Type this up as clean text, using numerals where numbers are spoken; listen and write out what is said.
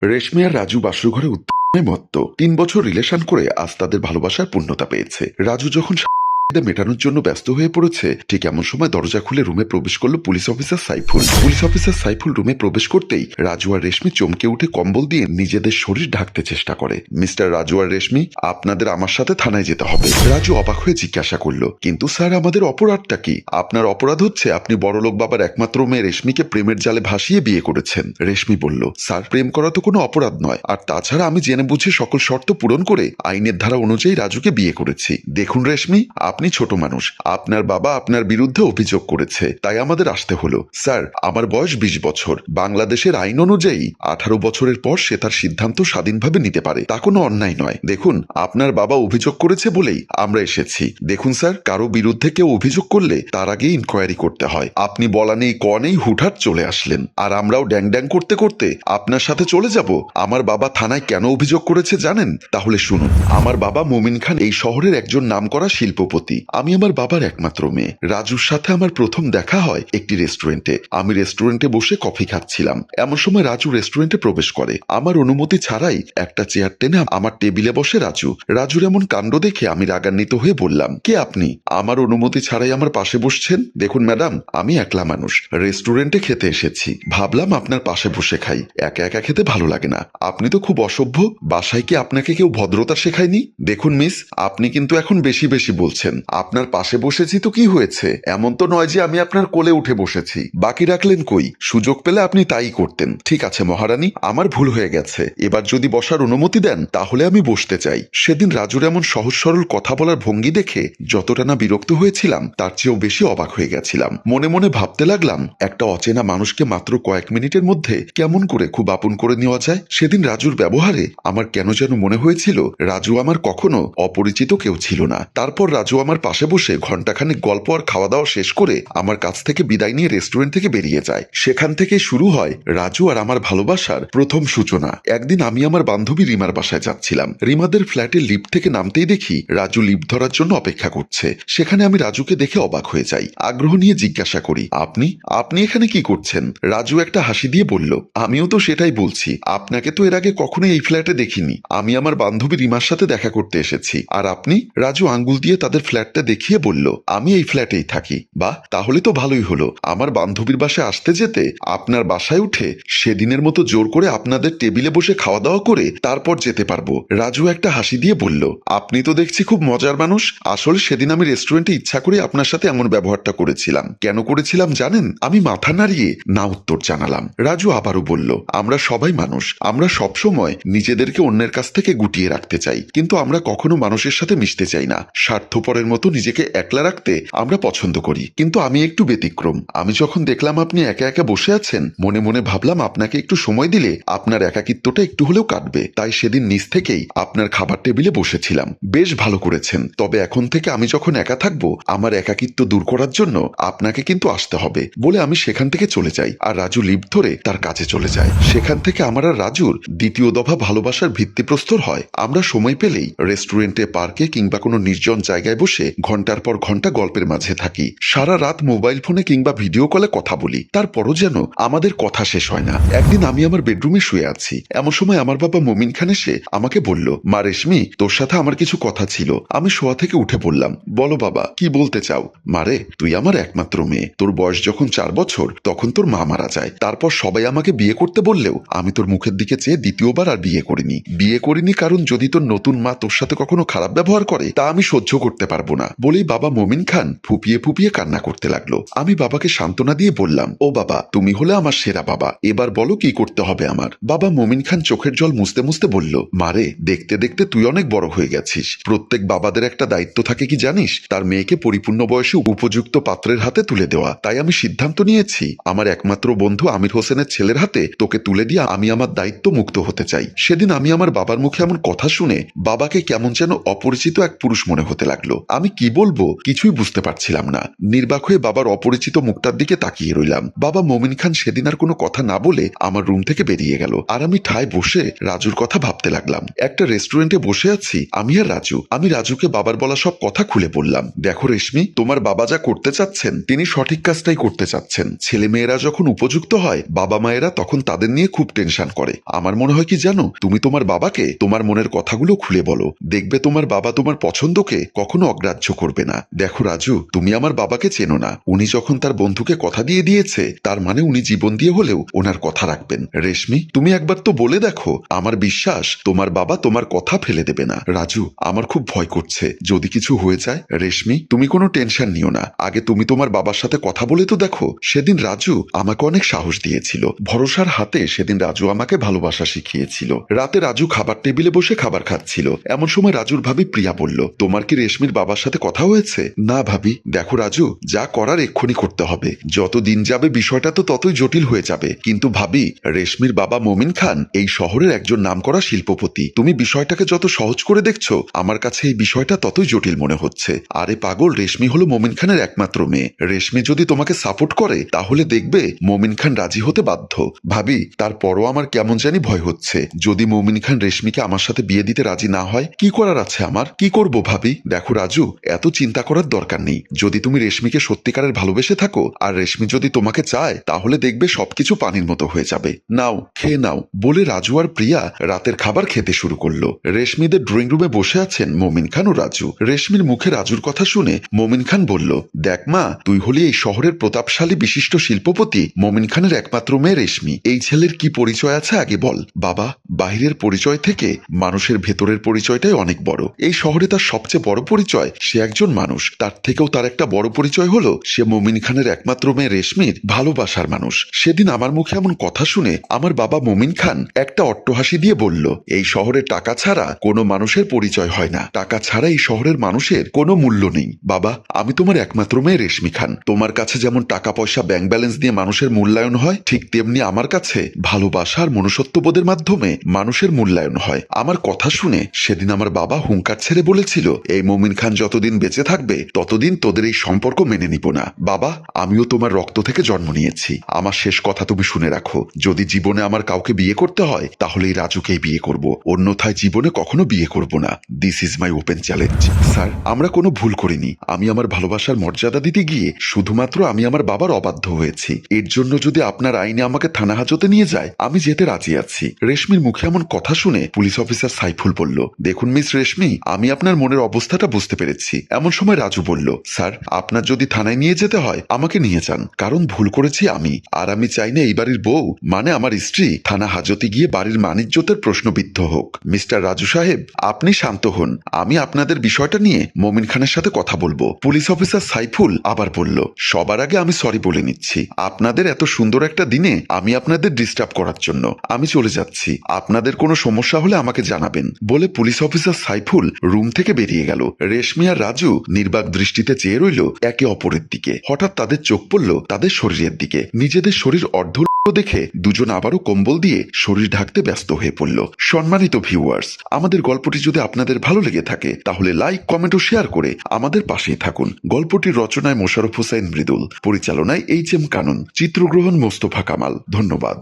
রেশমি আর রাজু বাসর ঘরে উত্তেজনায় মত্ত। ৩ বছর রিলেশন করে আজ তাদের ভালোবাসার পূর্ণতা পেয়েছে। রাজু যখন মেটানোর জন্য ব্যস্ত হয়ে পড়েছে, ঠিক এমন সময় দরজা খুলে রুমে প্রবেশ করলো police officer Saiful. Police officer Saiful রুমে প্রবেশ করতেই রাজু আর রেশমি চমকে উঠে কম্বল দিয়ে নিজেদের শরীর ঢাকতে চেষ্টা করে। মিস্টার রাজু আর রেশমি, আপনাদের আমার সাথে থানায় যেতে হবে। রাজু অবাক হয়ে জিজ্ঞাসা করলো, কিন্তু স্যার আমাদের অপরাধটা কি? আপনার অপরাধ হচ্ছে আপনি বড়লোক বাবার একমাত্র মেয়ে রেশমিকে প্রেমের জালে ভাসিয়ে বিয়ে করেছেন। রেশমি বলল, স্যার প্রেম করা তো কোনো অপরাধ নয়, আর তাছাড়া আমি জেনে বুঝে সকল শর্ত পূরণ করে আইনের ধারা অনুযায়ী রাজুকে বিয়ে করেছি। দেখুন রেশমি, আপনি ছোট মানুষ, আপনার বাবা আপনার বিরুদ্ধে অভিযোগ করেছে, তাই আমাদের আসতে হলো। স্যার আমার বয়স ২০ বছর। বাংলাদেশের আইন অনুযায়ী ১৮ বছরের পর সে তার সিদ্ধান্ত স্বাধীনভাবে নিতে পারে, তা কোনো অন্যায় নয়। দেখুন আপনার বাবা অভিযোগ করেছে বলেই আমরা এসেছি। দেখুন স্যার, কারো বিরুদ্ধে কেউ অভিযোগ করলে তার আগে ইনকোয়ারি করতে হয়। আপনি বলা নেই ক নেই হুটহাট চলে আসলেন, আর আমরাও ড্যাং ড্যাং করতে করতে আপনার সাথে চলে যাব। আমার বাবা থানায় কেন অভিযোগ করেছে জানেন? তাহলে শুনুন। আমার বাবা মুমিন খান এই শহরের একজন নামকরা শিল্পপতি। আমি আমার বাবার একমাত্র মেয়ে। রাজুর সাথে আমার প্রথম দেখা হয় একটি রেস্টুরেন্টে। আমি রেস্টুরেন্টে বসে কফি খাচ্ছিলাম, এমন সময় রাজু রেস্টুরেন্টে প্রবেশ করে। আমার অনুমতি ছাড়াই একটা চেয়ার টেনে আমার টেবিলে বসে রাজু। রাজুর এমন কাণ্ড দেখে আমি রাগান্বিত হয়ে বললাম, কে আপনি? আমার অনুমতি ছাড়াই আমার পাশে বসছেন? দেখুন ম্যাডাম, আমি একলা মানুষ, রেস্টুরেন্টে খেতে এসেছি, ভাবলাম আপনার পাশে বসে খাই। একা একা খেতে ভালো লাগে না। আপনি তো খুব অসভ্য। বাসায় কি আপনাকে কেউ ভদ্রতা শেখায়নি? দেখুন মিস, আপনি কিন্তু এখন বেশি বেশি বলছেন। আপনার পাশে বসেছি তো কি হয়েছে? এমন তো নয় যে আমি আপনার কোলে উঠে বসেছি। বাকি রাখলেন কই? সুযোগ পেলে আপনি তাই করতেন। ঠিক আছে মহারানী, আমার ভুল হয়ে গেছে। এবার যদি বসার অনুমতি দেন তাহলে আমি বসতে চাই। সেদিন রাজুর এমন সহজ সরল কথা বলার ভঙ্গি দেখে যতটা না বিরক্ত হয়েছিলাম, তার চেয়েও বেশি অবাক হয়ে গেছিলাম। মনে মনে ভাবতে লাগলাম, একটা অচেনা মানুষকে মাত্র কয়েক মিনিটের মধ্যে কেমন করে খুব আপন করে নেওয়া যায়। সেদিন রাজুর ব্যবহারে আমার কেন যেন মনে হয়েছিল রাজু আমার কখনো অপরিচিত কেউ ছিল না। তারপর রাজু আমার পাশে বসে ঘন্টাখানেক গল্প আর খাওয়া দাওয়া শেষ করে আমার কাছ থেকে বিদায় নিয়ে রেস্টুরেন্ট থেকে বেরিয়ে যায়। সেখান থেকে শুরু হয় রাজু আর আমার ভালোবাসার প্রথম সূচনা। একদিন আমি আমার বান্ধবী রিমার বাসায় যাচ্ছিলাম। রিমাদের ফ্ল্যাটের লিফট থেকে নামতেই দেখি রাজু লিফট ধরার জন্য অপেক্ষা করছে। সেখানে আমি রাজুকে দেখে অবাক হয়ে যাই। আগ্রহ নিয়ে জিজ্ঞাসা করি, আপনি আপনি এখানে কি করছেন? রাজু একটা হাসি দিয়ে বলল, আমিও তো সেটাই বলছি, আপনাকে তো এর আগে কখনোই এই ফ্ল্যাটে দেখিনি। আমি আমার বান্ধবী রিমার সাথে দেখা করতে এসেছি। আর আপনি? রাজু আঙ্গুল দিয়ে তাদের ফ্ল্যাটটা দেখিয়ে বলল, আমি এই ফ্ল্যাটেই থাকি। বাহ, তাহলে তো ভালোই হলো। আমার বান্ধবীর বাসায় আসতে যেতে আপনার বাসায় উঠে সেদিনের মতো জোর করে আপনাদের টেবিলে বসে খাওয়া দাওয়া করে তারপর যেতে পারবো। রাজু একটা হাসি দিয়ে বলল, আপনি তো দেখছি খুব মজার মানুষ। আসলে সেদিন আমি রেস্টুরেন্টে ইচ্ছা করে আপনার সাথে এমন ব্যবহারটা করেছিলাম। কেন করেছিলাম জানেন? আমি মাথা নাড়িয়ে না উত্তর জানালাম। রাজু আবারও বলল, আমরা সবাই মানুষ, আমরা সবসময় নিজেদেরকে অন্যের কাছ থেকে গুটিয়ে রাখতে চাই, কিন্তু আমরা কখনো মানুষের সাথে মিশতে চাই না। স্বার্থপরের মতো নিজেকে একলা রাখতে আমরা পছন্দ করি। কিন্তু আমি একটু ব্যতিক্রম। আমি যখন দেখলাম আপনি একা একা বসে আছেন, মনে মনে ভাবলাম আপনাকে একটু সময় দিলে আপনার একাকিত্বটা একটু হলেও কাটবে। তাই সেদিন নিজ থেকেই আপনার খাবার টেবিলে বসেছিলাম। বেশ ভালো করেছেন। তবে এখন থেকে আমি যখন একা থাকবো, আমার একাকিত্ব দূর করার জন্য আপনাকে কিন্তু আসতে হবে বলে আমি সেখান থেকে চলে যাই। আর রাজু লিফট ধরে তার কাজে চলে যায়। সেখান থেকে আমার আর রাজুর দ্বিতীয় দফা ভালোবাসার ভিত্তিপ্রস্তর হয়। আমরা সময় পেলেই রেস্টুরেন্টে, পার্কে কিংবা কোনো নির্জন জায়গায় বসে ঘন্টার পর ঘন্টা গল্পের মাঝে থাকি। সারা রাত মোবাইল ফোনে কিংবা ভিডিও কলে কথা বলি। তারপরও যেন আমাদের কথা শেষ হয় না। একদিন আমি আমার বেডরুমে শুয়ে আছি, এমন সময় আমার বাবা মুমিন খান এসে আমাকে বলল, মা রেশমি, তোর সাথে আমার কিছু কথা ছিল। আমি শোয়া থেকে উঠে বললাম, বলো বাবা, কি বলতে চাও? মারে, তুই আমার একমাত্র মেয়ে। তোর বয়স যখন 4 বছর তখন তোর মা মারা যায়। তারপর সবাই আমাকে বিয়ে করতে বললেও আমি তোর মুখের দিকে চেয়ে দ্বিতীয়বার আর বিয়ে করিনি কারণ যদি তোর নতুন মা তোর সাথে কখনো খারাপ ব্যবহার করে তা আমি সহ্য করতে পারবো না বলেই বাবা মুমিন খান ফুপিয়ে ফুপিয়ে কান্না করতে লাগলো। আমি বাবাকে সান্ত্বনা দিয়ে বললাম, ও বাবা, তুমি হলে আমার সেরা বাবা, এবার বলো কি করতে হবে আমার। বাবা মুমিন খান চোখের জল মুছতে মুছতে বলল, মারে, দেখতে দেখতে তুই অনেক বড় হয়ে গেছিস। প্রত্যেক বাবাদের একটা দায়িত্ব থাকে কি জানিস? তার মেয়েকে পরিপূর্ণ বয়সে উপযুক্ত পাত্রের হাতে তুলে দেওয়া। তাই আমি সিদ্ধান্ত নিয়েছি আমার একমাত্র বন্ধু আমির হোসেনের ছেলের হাতে তোকে তুলে দিয়ে আমি আমার দায়িত্ব মুক্ত হতে চাই। সেদিন আমি আমার বাবার মুখে এমন কথা শুনে বাবাকে কেমন যেন অপরিচিত এক পুরুষ মনে হতে লাগলো। আমি কি বলবো কিছুই বুঝতে পারছিলাম না। নির্বাক হয়ে বাবার অপরিচিত মুখটার দিকে তাকিয়ে রইলাম। বাবা মমিন খান সেদিন আর কোনো কথা না বলে আমার রুম থেকে বেরিয়ে গেল, আর আমি ঠায় বসে রাজুর কথা ভাবতে লাগলাম। একটা রেস্টুরেন্টে বসে আছি আমি আর রাজু। আমি রাজুকে বাবার বলা সব কথা খুলে বললাম। দেখো রেশমি, তোমার বাবা যা করতে চাচ্ছেন তিনি সঠিক কাজটাই করতে চাচ্ছেন। ছেলে মেয়েরা যখন উপযুক্ত হয় বাবা মায়েরা তখন তাদের নিয়ে খুব টেনশন করে। আমার মনে হয় কি জানো, তুমি তোমার বাবাকে তোমার মনের কথাগুলো খুলে বলো, দেখবে তোমার বাবা তোমার পছন্দকে কখনো অগ্রাহ্য করবে না। দেখো রাজু, তুমি আমার বাবাকে চেনো না, উনি যখন তার বন্ধুকে কথা দিয়ে দিয়েছে তার মানে উনি জীবন দিয়ে হলেও ওনার কথা রাখবেন। রেশমি, তুমি একবার তো বলে দেখো, আমার বিশ্বাস তোমার বাবা তোমার কথা ফেলে দেবে না। রাজু, আমার খুব ভয় করছে যদি কিছু হয়ে যায়। রেশমি, তুমি কোনো টেনশন নিও না, আগে তুমি তোমার বাবার সাথে কথা বলে তো দেখো। সেদিন রাজু আমাকে অনেক সাহস দিয়েছিল, ভরসার হাতে সেদিন রাজু আমাকে ভালোবাসা শিখিয়েছিল। রাতে রাজু খাবার টেবিলে বসে খাবার খাচ্ছিল, এমন সময় রাজুর ভাবি প্রিয়া বলল, তোমার কি রেশমির বাবার সাথে কথা হয়েছে? না ভাবি, দেখো রাজু, যা করার এক্ষুনি করতে হবে। যত দিন যাবে বিষয়টা তো ততই জটিল হয়ে যাবে। কিন্তু ভাবি, রেশমির বাবা মমিন খান এই শহরের একজন নামকরা শিল্পপতি। তুমি বিষয়টাকে যত সহজ করে দেখছো আমার কাছে এই বিষয়টা ততই জটিল মনে হচ্ছে। আরে পাগল, রেশমি হলো মমিন খানের একমাত্র মেয়ে। রেশমি যদি তোমাকে সাপোর্ট করে তাহলে দেখবে মমিন খান রাজি হতে বাধ্য। ভাবি, তারপরও আমার কেমন জানি ভয় হচ্ছে, যদি মমিন খান রেশমিকে আমার সাথে বিয়ে দিতে রাজি না হয় কি করার আছে আমার? কি করব ভাবি? দেখো রাজু, এত চিন্তা করার দরকার নেই। যদি তুমি রেশমিকে সত্যিকারের ভালোবেসে থাকো আর রেশমি যদি তোমাকে চায় তাহলে দেখবে সবকিছু পানির মতো হয়ে যাবে। নাও, খেয়ে নাও, বলে রাজু আর প্রিয়া রাতের খাবার খেতে শুরু করলো। রেশমিদের ড্রয়িং রুমে বসে আছেন মমিন খান ও রাজু। রেশমির মুখে রাজুর কথা শুনে মমিন খান বলল, দেখ মা, তুই হলি এই শহরের প্রতাপশালী বিশিষ্ট শিল্পপতি মমিন খানের একমাত্র মেয়ে রেশমি। এই ছেলের কি পরিচয় আছে আগে বল। বাবা, বাহিরের পরিচয় থেকে মানুষের ভেতরের পরিচয়টাই অনেক বড়। এই শহরে তার সবচেয়ে বড় পরিচয় সে একজন মানুষ, তার থেকেও তার একটা বড় পরিচয় হলো সে মমিন খানের একমাত্র মেয়ে রেশমির ভালোবাসার মানুষ। সেদিন আমার মুখে এমন কথা শুনে আমার বাবা মমিন খান একটা অট্টহাসি দিয়ে বলল, এই শহরে টাকা ছাড়া কোনো মানুষের পরিচয় হয় না, টাকা ছাড়া এই শহরের মানুষের কোনো মূল্য নেই। বাবা, আমি তোমার একমাত্র মেয়ে রেশমি খান। তোমার কাছে যেমন টাকা পয়সা ব্যাংক ব্যালেন্স দিয়ে মানুষের মূল্যায়ন হয়, ঠিক তেমনি আমার কাছে ভালোবাসা আর মনুষ্যত্ববোধের মাধ্যমে মানুষের মূল্যায়ন হয়। আমার কথা শুনে সেদিন আমার বাবা হুঙ্কার ছেড়ে বলেছিল, এই মমিন খান যতদিন বেঁচে থাকবে ততদিন তোদের এই সম্পর্ক মেনে নিব না। বাবা, আমিও তোমার রক্ত থেকে জন্ম নিয়েছি, আমার শেষ কথা তুমি শুনে রাখো, যদি জীবনে আমার কাউকে বিয়ে করতে হয় তাহলে এই রাজুকেই বিয়ে করব, অন্যথায় জীবনে কখনো বিয়ে করব না। This is my open challenge. Sir, আমরা কোনো ভুল করিনি, আমি আমার ভালোবাসার মর্যাদা দিতে গিয়ে শুধুমাত্র আমি আমার বাবার অবাধ্য হয়েছি। এর জন্য যদি আপনার আইনে আমাকে থানা হাজতে নিয়ে যায় আমি যেতে রাজি আছি। রেশমির মুখে এমন কথা শুনে পুলিশ অফিসার সাইফুল বলল, দেখুন মিস রেশমি, আমি আপনার মনের অবস্থাটা বুঝতে পেরেছি। এমন সময় রাজু বলল, স্যার, আপনার যদি থানায় নিয়ে যেতে হয় আমাকে নিয়ে যান, কারণ ভুল করেছি আমি, আর আমি চাই না এই বাড়ির বউ মানে আমার স্ত্রী থানা হাজতে গিয়ে বাড়ির মানিজ্যতের প্রশ্নবিদ্ধ হোক। মিস্টার রাজু সাহেব, আপনি শান্ত হন, আমি আপনাদের বিষয়টা নিয়ে মমিন খানের সাথে কথা বলবো। পুলিশ অফিসার সাইফুল আবার বলল, সবার আগে আমি সরি বলে নিচ্ছি, আপনাদের এত সুন্দর একটা দিনে আমি আপনাদের ডিস্টার্ব করার জন্য। আমি চলে যাচ্ছি, আপনাদের কোনো সমস্যা হলে আমাকে জানাবেন। বলে পুলিশ অফিসার সাইফুল রুম থেকে বেরিয়ে গেল। রেশমি আর রাজু নির্বাক দৃষ্টিতে চেয়ে রইল একে অপরের দিকে। হঠাৎ তাদের চোখ পড়ল তাদের শরীরের দিকে। নিজেদের শরীর অর্ধ দেখে দুজন আবারও কম্বল দিয়ে শরীর ঢাকতে ব্যস্ত হয়ে পড়ল। সম্মানিত ভিউয়ার্স, আমাদের গল্পটি যদি আপনাদের ভালো লেগে থাকে তাহলে লাইক, কমেন্ট ও শেয়ার করে আমাদের পাশেই থাকুন। গল্পটির রচনায় মোশাররফ হোসেন মৃদুল, পরিচালনায় এইচ এম কানন, চিত্রগ্রহণ মোস্তফা কামাল। ধন্যবাদ।